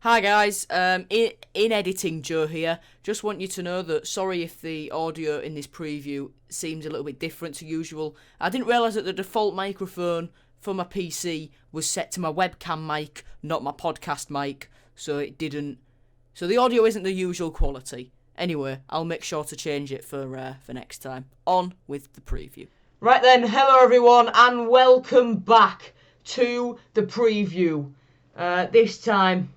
Hi guys, in editing, Joe here. Just want you to know that sorry if the audio in this preview seems a little bit different to usual. I didn't realise that the default microphone for my PC was set to my webcam mic, not my podcast mic, so the audio isn't the usual quality. Anyway, I'll make sure to change it for next time. On with the preview. Right then, hello everyone and welcome back to the preview. This time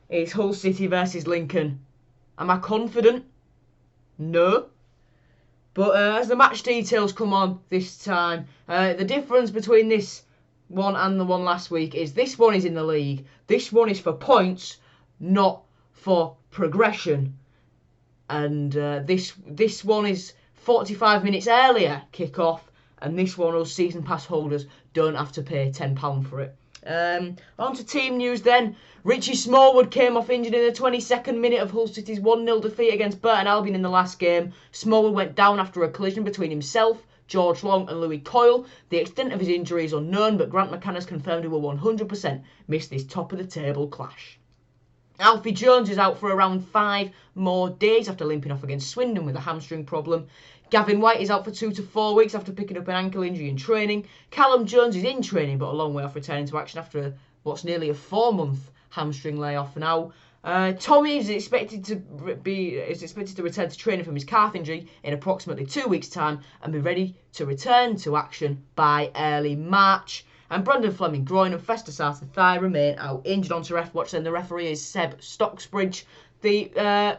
it's Hull City versus Lincoln. Am I confident? No. But as the match details come on this time, the difference between this one and the one last week is this one is in the league. This one is for points, not for progression. And this one is 45 minutes earlier kick-off, and this one us season pass holders don't have to pay £10 for it. On to team news then. Richie Smallwood came off injured in the 22nd minute of Hull City's 1-0 defeat against Burton Albion in the last game. Smallwood went down after a collision between himself, George Long and Louis Coyle. The extent of his injury is unknown, but Grant McCann has confirmed he will 100% miss this top-of-the-table clash. Alfie Jones is out for around 5 more days after limping off against Swindon with a hamstring problem. Gavin White is out for 2 to 4 weeks after picking up an ankle injury in training. Callum Jones is in training but a long way off returning to action after what's nearly a 4-month hamstring layoff now. Tommy is expected to return to training from his calf injury in approximately 2 weeks' time and be ready to return to action by early March. And Brandon Fleming, groin and Festus Arthur thigh remain out injured. On to ref watch then. The referee is Seb Stocksbridge. The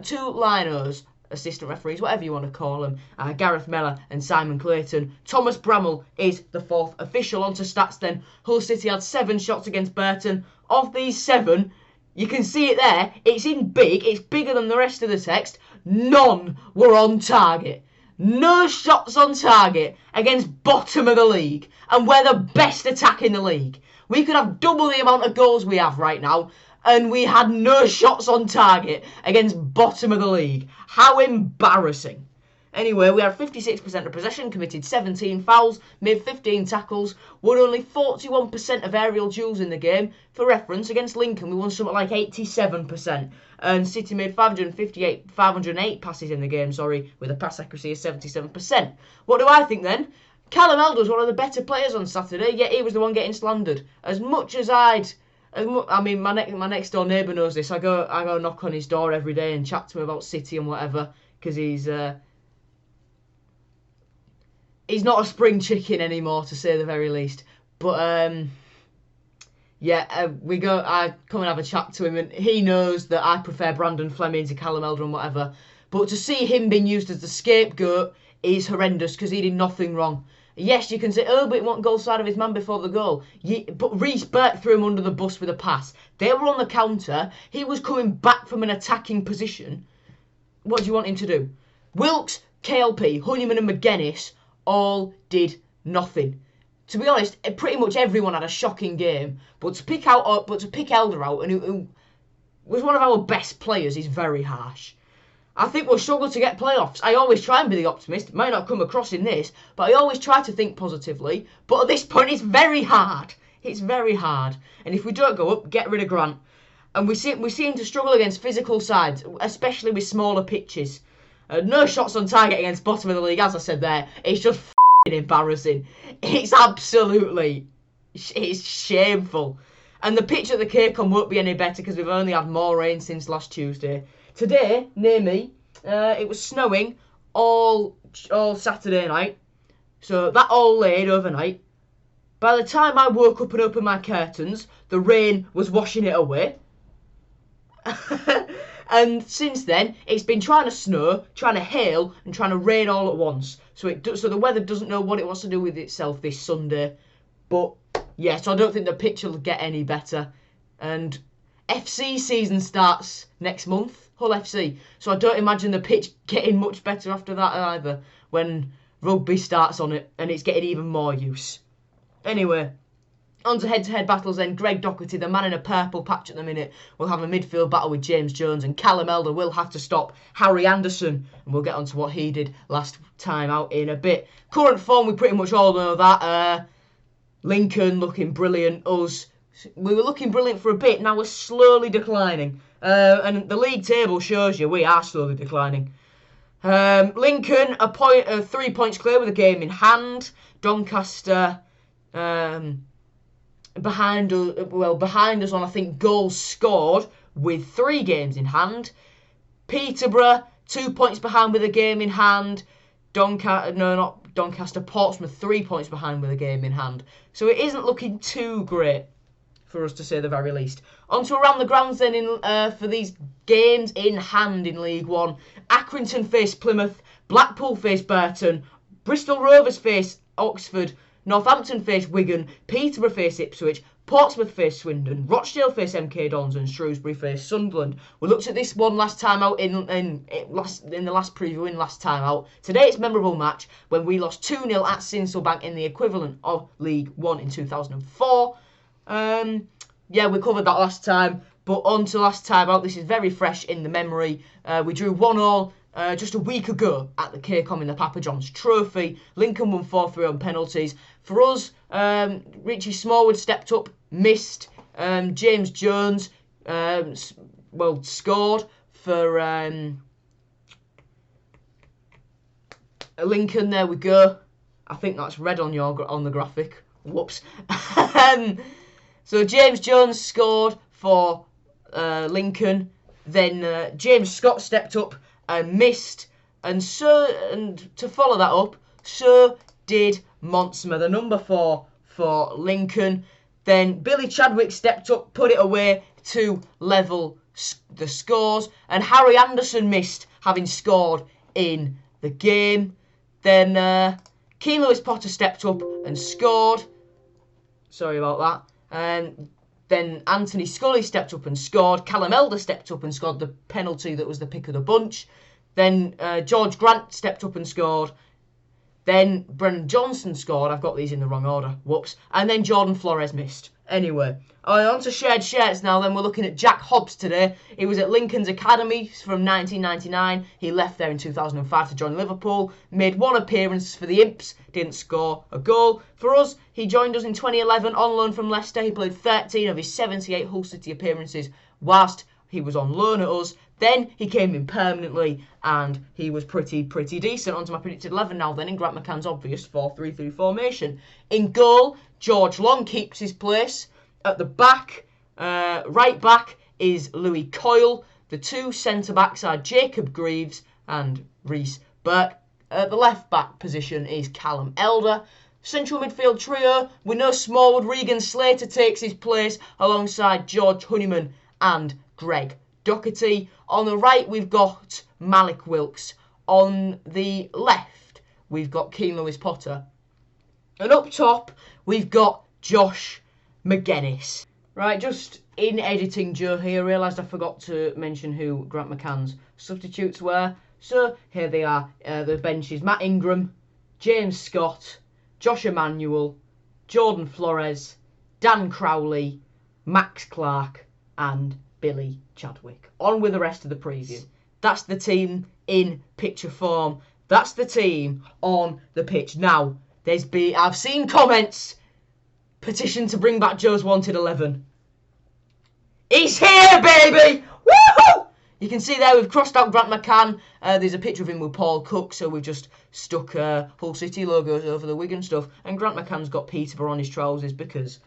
two linos, assistant referees, whatever you want to call them, Gareth Mellor and Simon Clayton. Thomas Bramall is the fourth official. On to stats then. Hull City had 7 shots against Burton. Of these 7, you can see it there. It's in big. It's bigger than the rest of the text. None were on target. No shots on target against bottom of the league, and we're the best attack in the league. We could have double the amount of goals we have right now, and we had no shots on target against bottom of the league. How embarrassing. Anyway, we had 56% of possession, committed 17 fouls, made 15 tackles, won only 41% of aerial duels in the game. For reference, against Lincoln we won something like 87%. And City made 508 passes in the game, with a pass accuracy of 77%. What do I think then? Callum Elder was one of the better players on Saturday, yet he was the one getting slandered. My next door neighbour knows this. I go knock on his door every day and chat to him about City and whatever, because he's not a spring chicken anymore, to say the very least. But I come and have a chat to him, and he knows that I prefer Brandon Fleming to Callum Elder and whatever. But to see him being used as the scapegoat is horrendous, because he did nothing wrong. Yes, you can say, but he won't goal side of his man before the goal. But Reece Burke threw him under the bus with a pass. They were on the counter. He was coming back from an attacking position. What do you want him to do? Wilkes, KLP, Honeyman and McGuinness all did nothing. To be honest, pretty much everyone had a shocking game. But to pick Elder out, and who was one of our best players, is very harsh. I think we'll struggle to get playoffs. I always try and be the optimist. It might not come across in this, but I always try to think positively. But at this point, it's very hard. It's very hard. And if we don't go up, get rid of Grant. And we seem to struggle against physical sides, especially with smaller pitches. No shots on target against bottom of the league, as I said there. It's just embarrassing. It's shameful. And the pitch at the Caircon won't be any better because we've only had more rain since last Tuesday. Today, near me, it was snowing all Saturday night. So that all laid overnight. By the time I woke up and opened my curtains, the rain was washing it away. And since then, it's been trying to snow, trying to hail, and trying to rain all at once. So the weather doesn't know what it wants to do with itself this Sunday. But yeah, so I don't think the pitch will get any better. And FC season starts next month, Hull FC. So I don't imagine the pitch getting much better after that either, when rugby starts on it and it's getting even more use. Anyway, on to head-to-head battles then. Greg Docherty, the man in a purple patch at the minute, will have a midfield battle with James Jones, and Callum Elder will have to stop Harry Anderson, and we'll get on to what he did last time out in a bit. Current form, we pretty much all know that. Lincoln looking brilliant, us We were looking brilliant for a bit, now we're slowly declining. And the league table shows you we are slowly declining. Lincoln, 3 points clear with a game in hand. Doncaster behind us on, I think, goals scored with 3 games in hand. Peterborough, 2 points behind with a game in hand. Doncaster, Portsmouth, 3 points behind with a game in hand. So it isn't looking too great, for us to say the very least. On to around the grounds then for these games in hand in League One. Accrington face Plymouth, Blackpool face Burton, Bristol Rovers face Oxford, Northampton face Wigan, Peterborough face Ipswich, Portsmouth face Swindon, Rochdale face MK Dons, and Shrewsbury face Sunderland. We looked at this one last time out in the last preview last time out. Today it's a memorable match when we lost 2-0 at Sincilbank in the equivalent of League One in 2004. Yeah, we covered that last time, but on to last time out. This is very fresh in the memory. We drew 1-1 just a week ago at the KCOM in the Papa John's Trophy. Lincoln won 4-3 on penalties. For us, Richie Smallwood stepped up, missed. James Jones, scored for Lincoln. There we go. I think that's red on the graphic. Whoops. So James Jones scored for Lincoln. Then James Scott stepped up and missed. And to follow that up, so did Montsma, the number 4 for Lincoln. Then Billy Chadwick stepped up, put it away to level the scores. And Harry Anderson missed, having scored in the game. Then Keane Lewis Potter stepped up and scored. Sorry about that. And then Anthony Scully stepped up and scored. Callum Elder stepped up and scored the penalty that was the pick of the bunch. Then George Grant stepped up and scored. Then Brennan Johnson scored. I've got these in the wrong order. Whoops. And then Jordan Flores missed. Anyway, on to shared shirts now. Then we're looking at Jack Hobbs today. He was at Lincoln's Academy from 1999. He left there in 2005 to join Liverpool. Made 1 appearance for the Imps. Didn't score a goal. For us, he joined us in 2011 on loan from Leicester. He played 13 of his 78 Hull City appearances whilst he was on loan at us. Then he came in permanently and he was pretty decent. On to my predicted 11 now then in Grant McCann's obvious 4-3-3 formation. In goal, George Long keeps his place. At the back, right back is Louis Coyle. The 2 centre-backs are Jacob Greaves and Reece Burke. At the left back position is Callum Elder. Central midfield trio, we know Smallwood, Regan Slater takes his place alongside George Honeyman and Greg Doherty. On the right, we've got Malik Wilkes. On the left, we've got Keane Lewis Potter. And up top, we've got Josh McGuinness. Right, just in editing Joe here, realised I forgot to mention who Grant McCann's substitutes were. So here they are. The bench is Matt Ingram, James Scott, Josh Emanuel, Jordan Flores, Dan Crowley, Max Clark, and Billy Chadwick. On with the rest of the preview. That's the team in picture form. That's the team on the pitch. Now, I've seen comments, petition to bring back Joe's wanted 11. He's here, baby! Woohoo! You can see there we've crossed out Grant McCann. There's a picture of him with Paul Cook, so we've just stuck Hull City logos over the Wigan stuff. And Grant McCann's got Peterborough on his trousers because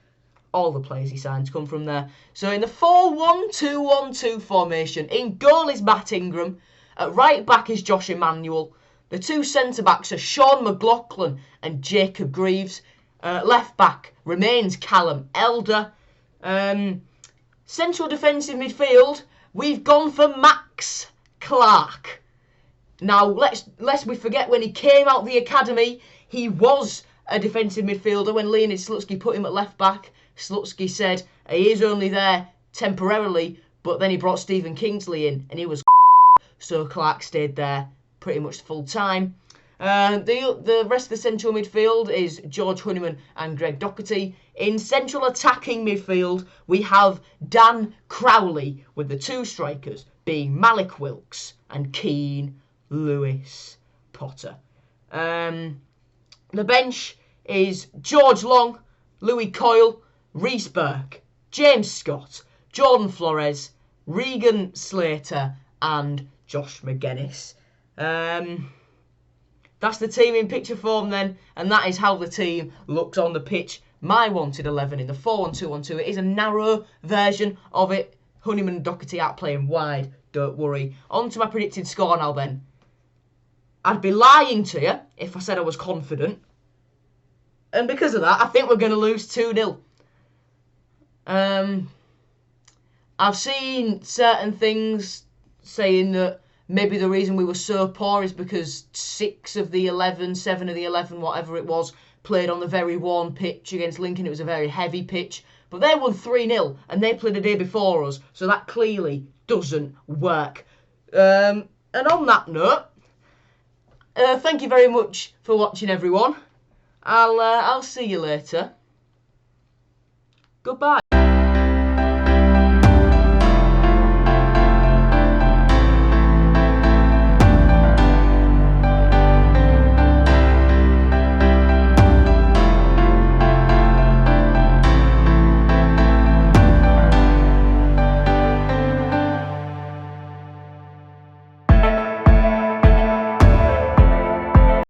all the players he signed come from there. So in the 4-1-2-1-2 formation, in goal is Matt Ingram. At right back is Josh Emanuel. The 2 centre-backs are Sean McLaughlin and Jacob Greaves. Left back remains Callum Elder. Central defensive midfield, we've gone for Max Clark. Now, lest we forget, when he came out the academy, he was a defensive midfielder. When Leonid Slutsky put him at left back, Slutsky said he is only there temporarily, but then he brought Stephen Kingsley in, and he was so Clark stayed there pretty much full time. The rest of the central midfield is George Honeyman and Greg Doherty. In central attacking midfield, we have Dan Crowley, with the 2 strikers being Malik Wilkes and Keane Lewis Potter. The bench is George Long, Louis Coyle, Reece Burke, James Scott, Jordan Flores, Regan Slater and Josh McGuinness. That's the team in picture form then, and that is how the team looks on the pitch. My wanted 11 in the 4-1-2-1-2. It is a narrow version of it. Honeyman and Doherty aren't playing wide, don't worry. On to my predicted score now then. I'd be lying to you if I said I was confident. And because of that, I think we're going to lose 2-0. I've seen certain things saying that maybe the reason we were so poor is because 7 of the 11, whatever it was, played on the very worn pitch against Lincoln. It was a very heavy pitch. But they won 3-0 and they played a day before us. So that clearly doesn't work. And on that note, thank you very much for watching, everyone. I'll see you later. Goodbye.